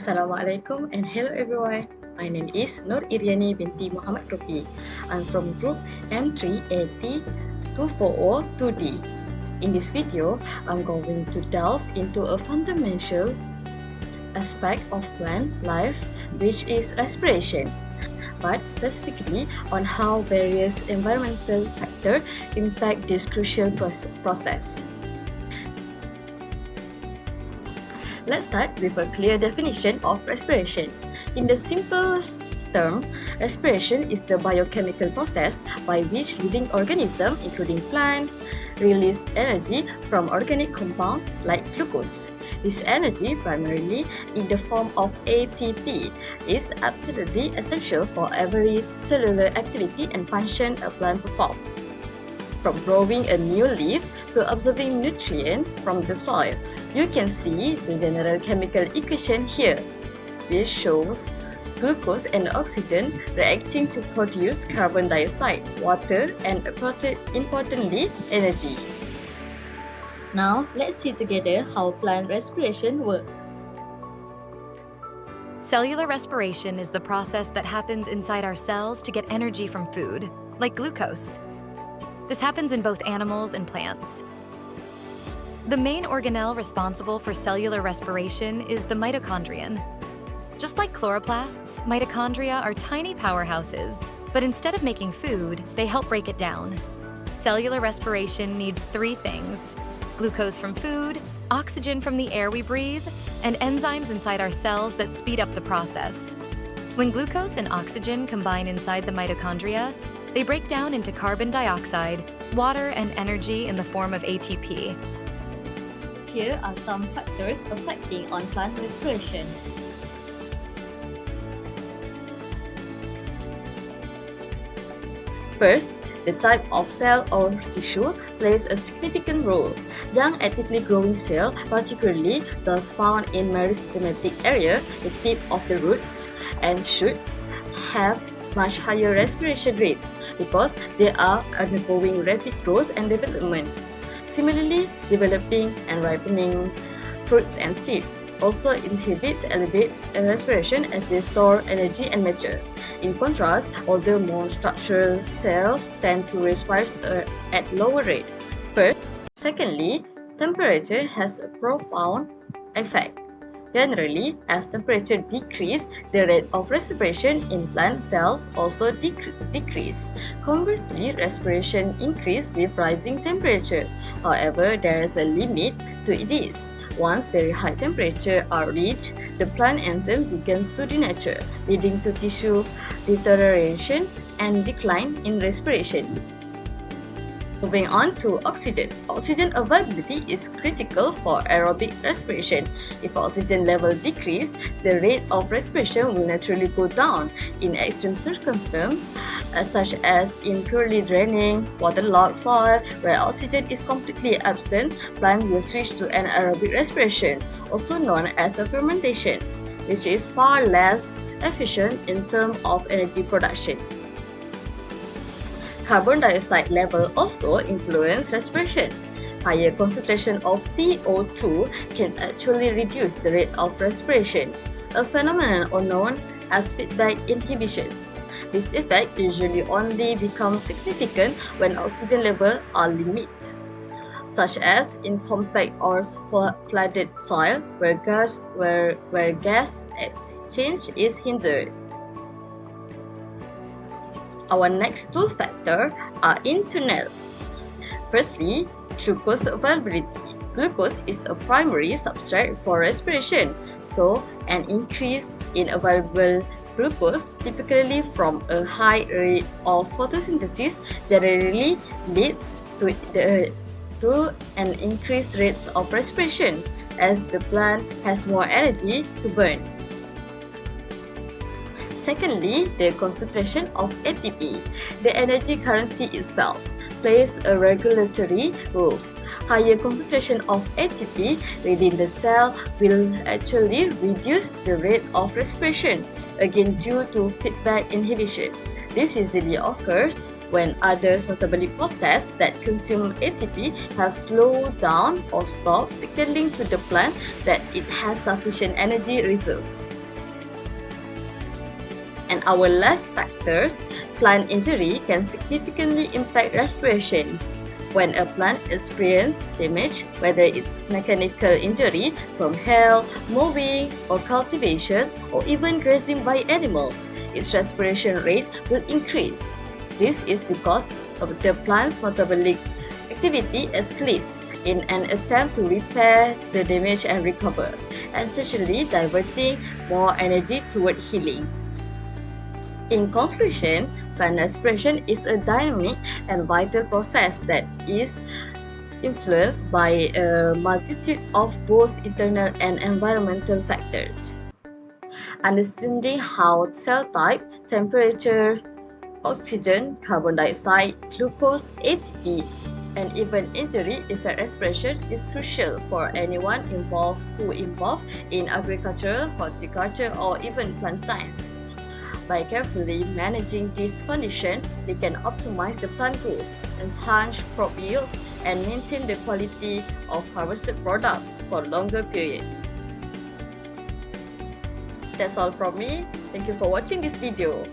Assalamualaikum and hello everyone. My name is Nur Iriani binti Muhammad Rupi. I'm from group M3AT2402D. In this video, I'm going to delve into a fundamental aspect of plant life, which is respiration, but specifically on how various environmental factors impact this crucial process. Let's start with a clear definition of respiration. In the simplest term, respiration is the biochemical process by which living organisms, including plants, release energy from organic compounds like glucose. This energy, primarily in the form of ATP, is absolutely essential for every cellular activity and function a plant performs. From growing a new leaf to absorbing nutrients from the soil, you can see the general chemical equation here, which shows glucose and oxygen reacting to produce carbon dioxide, water, and importantly, energy. Now, let's see together how plant respiration works. Cellular respiration is the process that happens inside our cells to get energy from food, like glucose. This happens in both animals and plants. The main organelle responsible for cellular respiration is the mitochondrion. Just like chloroplasts, mitochondria are tiny powerhouses, but instead of making food, they help break it down. Cellular respiration needs three things: glucose from food, oxygen from the air we breathe, and enzymes inside our cells that speed up the process. When glucose and oxygen combine inside the mitochondria, they break down into carbon dioxide, water, and energy in the form of ATP. Here are some factors affecting on plant respiration. First, the type of cell or tissue plays a significant role. Young actively growing cells, particularly those found in meristematic area, the tip of the roots and shoots, have much higher respiration rates because they are undergoing rapid growth and development. Similarly, developing and ripening fruits and seeds also elevates respiration as they store energy and mature. In contrast, older, more structural cells tend to respire at lower rate. Secondly, temperature has a profound effect. Generally, as temperature decreases, the rate of respiration in plant cells also decreases. Conversely, respiration increases with rising temperature. However, there is a limit to this. Once very high temperatures are reached, the plant enzyme begins to denature, leading to tissue deterioration and decline in respiration. Moving on to oxygen. Oxygen availability is critical for aerobic respiration. If oxygen level decreases, the rate of respiration will naturally go down. In extreme circumstances, such as in poorly draining, waterlogged soil, where oxygen is completely absent, plants will switch to anaerobic respiration, also known as a fermentation, which is far less efficient in terms of energy production. Carbon dioxide level also influence respiration. Higher concentration of CO2 can actually reduce the rate of respiration, a phenomenon known as feedback inhibition. This effect usually only becomes significant when oxygen levels are limited, such as in compact or flooded soil where gas exchange is hindered. Our next two factors are internal. Firstly, glucose availability. Glucose is a primary substrate for respiration, so an increase in available glucose, typically from a high rate of photosynthesis, generally leads to an increased rate of respiration as the plant has more energy to burn. Secondly, the concentration of ATP, the energy currency itself, plays a regulatory role. Higher concentration of ATP within the cell will actually reduce the rate of respiration, again due to feedback inhibition. This usually occurs when other metabolic processes that consume ATP have slowed down or stopped, signaling to the plant that it has sufficient energy reserves. On our last factors, plant injury can significantly impact respiration. When a plant experiences damage, whether it's mechanical injury from hail, mowing, or cultivation, or even grazing by animals, its respiration rate will increase. This is because of the plant's metabolic activity escalates in an attempt to repair the damage and recover, essentially diverting more energy toward healing. In conclusion, plant respiration is a dynamic and vital process that is influenced by a multitude of both internal and environmental factors. Understanding how cell type, temperature, oxygen, carbon dioxide, glucose, ATP, and even injury affect respiration is crucial for anyone involved in agriculture, horticulture, or even plant science. By carefully managing this condition, we can optimize the plant growth, enhance crop yields, and maintain the quality of harvested product for longer periods. That's all from me. Thank you for watching this video.